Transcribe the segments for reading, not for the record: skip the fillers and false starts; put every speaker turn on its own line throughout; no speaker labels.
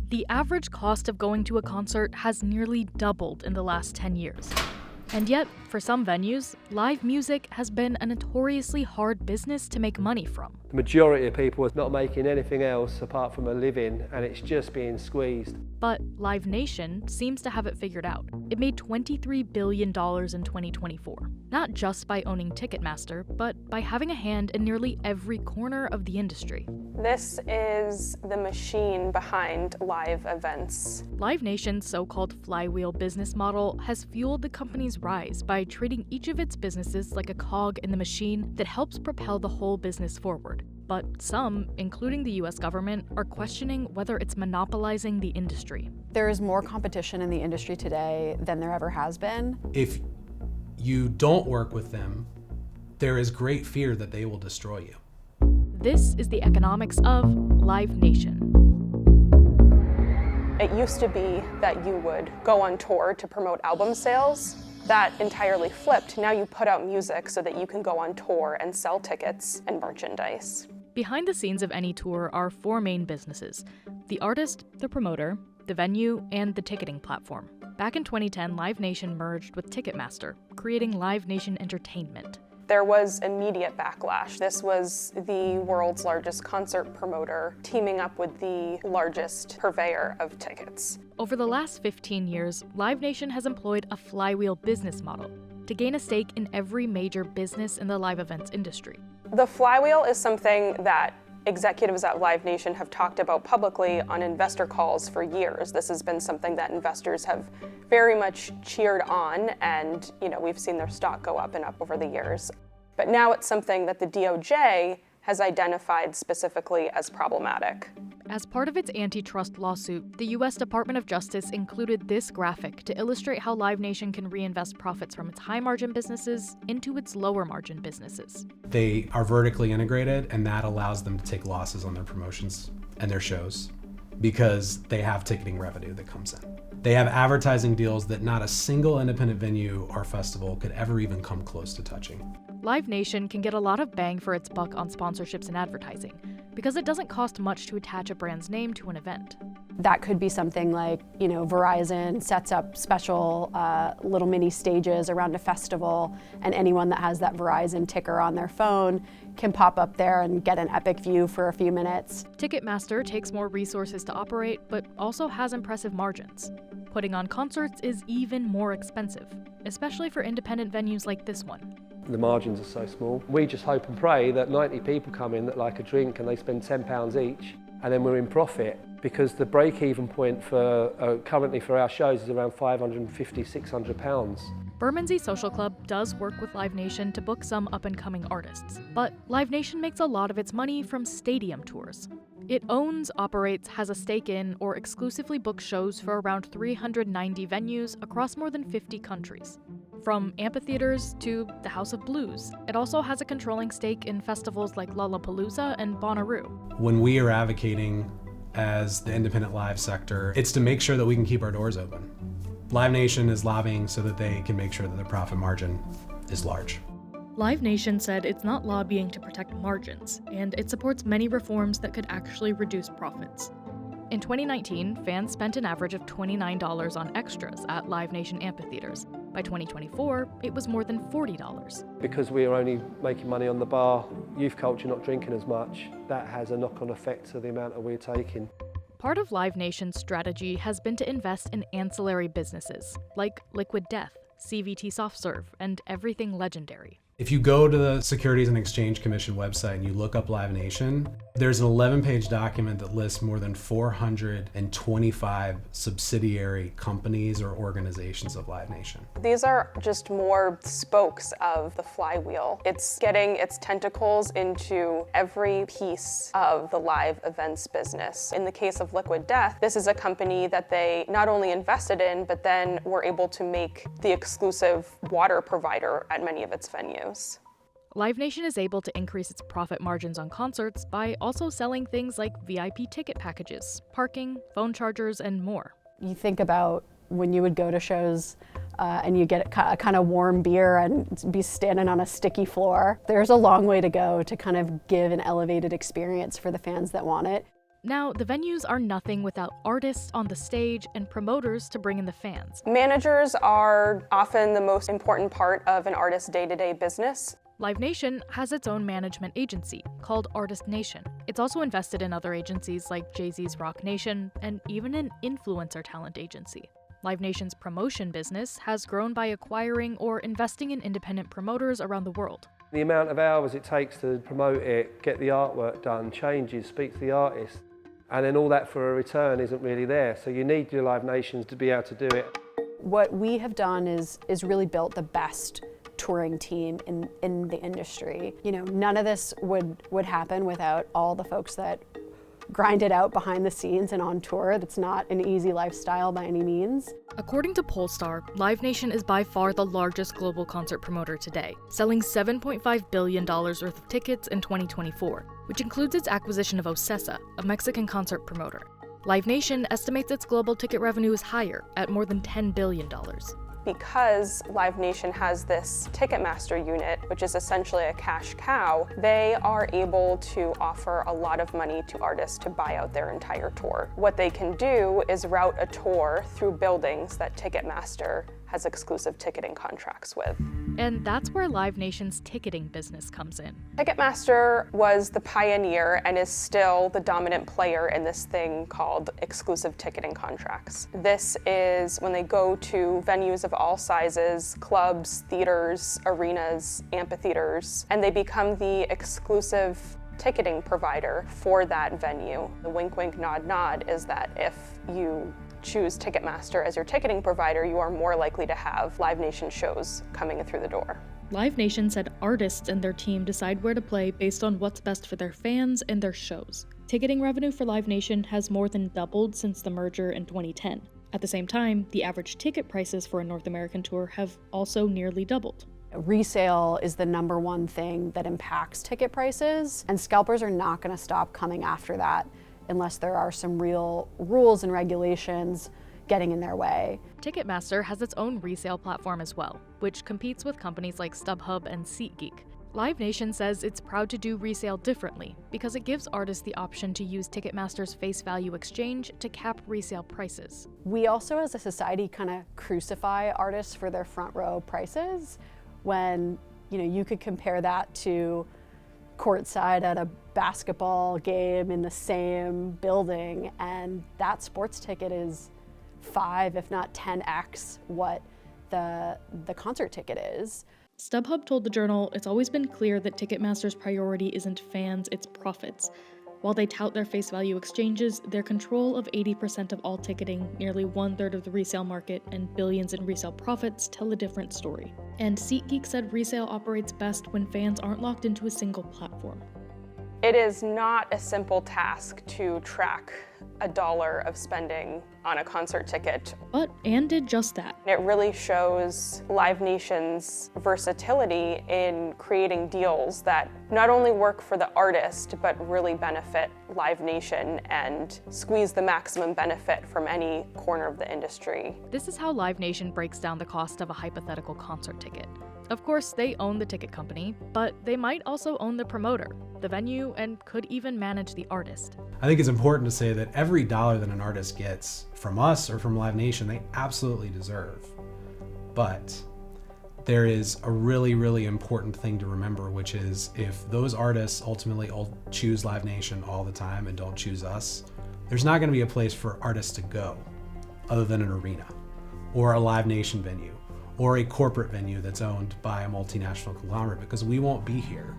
The average cost of going to a concert has nearly doubled in the last 10 years. And yet, for some venues, live music has been a notoriously hard business to make money from.
The majority of people are not making anything else apart from a living, and it's just being squeezed.
But Live Nation seems to have it figured out. It made $23 billion in 2024, not just by owning Ticketmaster, but by having a hand in nearly every corner of the industry.
This is the machine behind live events.
Live Nation's so-called flywheel business model has fueled the company's rise by treating each of its businesses like a cog in the machine that helps propel the whole business forward. But some, including the US government, are questioning whether it's monopolizing the industry.
There is more competition in the industry today than there ever has been.
If you don't work with them, there is great fear that they will destroy you.
This is the economics of Live Nation.
It used to be that you would go on tour to promote album sales. That entirely flipped. Now you put out music so that you can go on tour and sell tickets and merchandise.
Behind the scenes of any tour are four main businesses: the artist, the promoter, the venue, and the ticketing platform. Back in 2010, Live Nation merged with Ticketmaster, creating Live Nation Entertainment.
There was immediate backlash. This was the world's largest concert promoter teaming up with the largest purveyor of tickets.
Over the last 15 years, Live Nation has employed a flywheel business model to gain a stake in every major business in the live events industry.
The flywheel is something that executives at Live Nation have talked about publicly on investor calls for years. This has been something that investors have very much cheered on, and we've seen their stock go up and up over the years. But now it's something that the DOJ has identified specifically as problematic.
As part of its antitrust lawsuit, the U.S. Department of Justice included this graphic to illustrate how Live Nation can reinvest profits from its high-margin businesses into its lower-margin businesses.
They are vertically integrated, and that allows them to take losses on their promotions and their shows because they have ticketing revenue that comes in. They have advertising deals that not a single independent venue or festival could ever even come close to touching.
Live Nation can get a lot of bang for its buck on sponsorships and advertising because it doesn't cost much to attach a brand's name to an event.
That could be something like, Verizon sets up special little mini stages around a festival, and anyone that has that Verizon ticker on their phone can pop up there and get an epic view for a few minutes.
Ticketmaster takes more resources to operate, but also has impressive margins. Putting on concerts is even more expensive, especially for independent venues like this one.
The margins are so small. We just hope and pray that 90 people come in that like a drink and they spend £10 each, and then we're in profit, because the break-even point for currently for our shows is around £550, £600.
Bermondsey Social Club does work with Live Nation to book some up-and-coming artists, but Live Nation makes a lot of its money from stadium tours. It owns, operates, has a stake in, or exclusively books shows for around 390 venues across more than 50 countries. From amphitheaters to the House of Blues, it also has a controlling stake in festivals like Lollapalooza and Bonnaroo.
When we are advocating as the independent live sector, it's to make sure that we can keep our doors open. Live Nation is lobbying so that they can make sure that their profit margin is large.
Live Nation said it's not lobbying to protect margins, and it supports many reforms that could actually reduce profits. In 2019, fans spent an average of $29 on extras at Live Nation amphitheaters. By 2024, it was more than $40.
Because we are only making money on the bar, youth culture not drinking as much, that has a knock-on effect to the amount that we're taking.
Part of Live Nation's strategy has been to invest in ancillary businesses, like Liquid Death, CVT Soft Serve, and Everything Legendary.
If you go to the Securities and Exchange Commission website and you look up Live Nation, there's an 11-page document that lists more than 425 subsidiary companies or organizations of Live Nation.
These are just more spokes of the flywheel. It's getting its tentacles into every piece of the live events business. In the case of Liquid Death, this is a company that they not only invested in, but then were able to make the exclusive water provider at many of its venues.
Live Nation is able to increase its profit margins on concerts by also selling things like VIP ticket packages, parking, phone chargers, and more.
You think about when you would go to shows and you get a kind of warm beer and be standing on a sticky floor. There's a long way to go to kind of give an elevated experience for the fans that want it.
Now, the venues are nothing without artists on the stage and promoters to bring in the fans.
Managers are often the most important part of an artist's day-to-day business.
Live Nation has its own management agency called Artist Nation. It's also invested in other agencies like Jay-Z's Rock Nation and even an influencer talent agency. Live Nation's promotion business has grown by acquiring or investing in independent promoters around the world.
The amount of hours it takes to promote it, get the artwork done, changes, speak to the artist, and then all that for a return isn't really there. So you need your Live Nations to be able to do it.
What we have done is really built the best touring team in the industry. You know, none of this would happen without all the folks that grind it out behind the scenes and on tour. That's not an easy lifestyle by any means.
According to Pollstar, Live Nation is by far the largest global concert promoter today, selling $7.5 billion worth of tickets in 2024, which includes its acquisition of Ocesa, a Mexican concert promoter. Live Nation estimates its global ticket revenue is higher, at more than $10 billion.
Because Live Nation has this Ticketmaster unit, which is essentially a cash cow, they are able to offer a lot of money to artists to buy out their entire tour. What they can do is route a tour through buildings that Ticketmaster has exclusive ticketing contracts with.
And that's where Live Nation's ticketing business comes in.
Ticketmaster was the pioneer and is still the dominant player in this thing called exclusive ticketing contracts. This is when they go to venues of all sizes, clubs, theaters, arenas, amphitheaters, and they become the exclusive ticketing provider for that venue. The wink, wink, nod, nod is that if you choose Ticketmaster as your ticketing provider, you are more likely to have Live Nation shows coming through the door.
Live Nation said artists and their team decide where to play based on what's best for their fans and their shows. Ticketing revenue for Live Nation has more than doubled since the merger in 2010. At the same time, the average ticket prices for a North American tour have also nearly doubled.
Resale is the #1 thing that impacts ticket prices, and scalpers are not going to stop coming after that unless there are some real rules and regulations getting in their way.
Ticketmaster has its own resale platform as well, which competes with companies like StubHub and SeatGeek. Live Nation says it's proud to do resale differently because it gives artists the option to use Ticketmaster's face value exchange to cap resale prices.
We also as a society kind of crucify artists for their front row prices when, you know, you could compare that to courtside at a basketball game in the same building, and that sports ticket is 5, if not 10x what the concert ticket is.
StubHub told the Journal it's always been clear that Ticketmaster's priority isn't fans, it's profits. While they tout their face value exchanges, their control of 80% of all ticketing, nearly 1/3 of the resale market, and billions in resale profits tell a different story. And SeatGeek said resale operates best when fans aren't locked into a single platform.
It is not a simple task to track $1 of spending on a concert ticket.
But Anne did just that.
It really shows Live Nation's versatility in creating deals that not only work for the artist, but really benefit Live Nation and squeeze the maximum benefit from any corner of the industry.
This is how Live Nation breaks down the cost of a hypothetical concert ticket. Of course, they own the ticket company, but they might also own the promoter, the venue, and could even manage the artist.
I think it's important to say that every dollar that an artist gets from us or from Live Nation, they absolutely deserve. But there is a really, really important thing to remember, which is if those artists ultimately choose Live Nation all the time and don't choose us, there's not going to be a place for artists to go other than an arena or a Live Nation venue or a corporate venue that's owned by a multinational conglomerate, because we won't be here.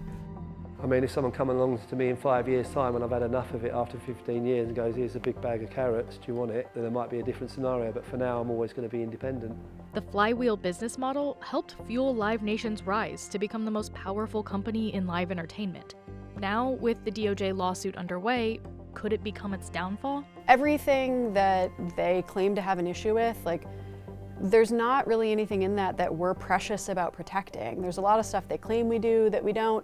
I mean, if someone comes along to me in 5 years' time and I've had enough of it after 15 years and goes, here's a big bag of carrots, do you want it? Then there might be a different scenario, but for now I'm always going to be independent.
The flywheel business model helped fuel Live Nation's rise to become the most powerful company in live entertainment. Now, with the DOJ lawsuit underway, could it become its downfall?
Everything that they claim to have an issue with, there's not really anything in that we're precious about protecting. There's a lot of stuff they claim we do that we don't.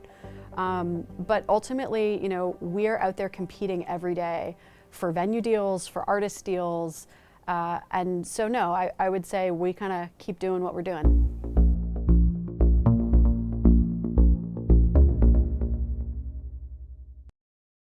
But ultimately, we're out there competing every day for venue deals, for artist deals. And so no, I would say we kind of keep doing what we're doing.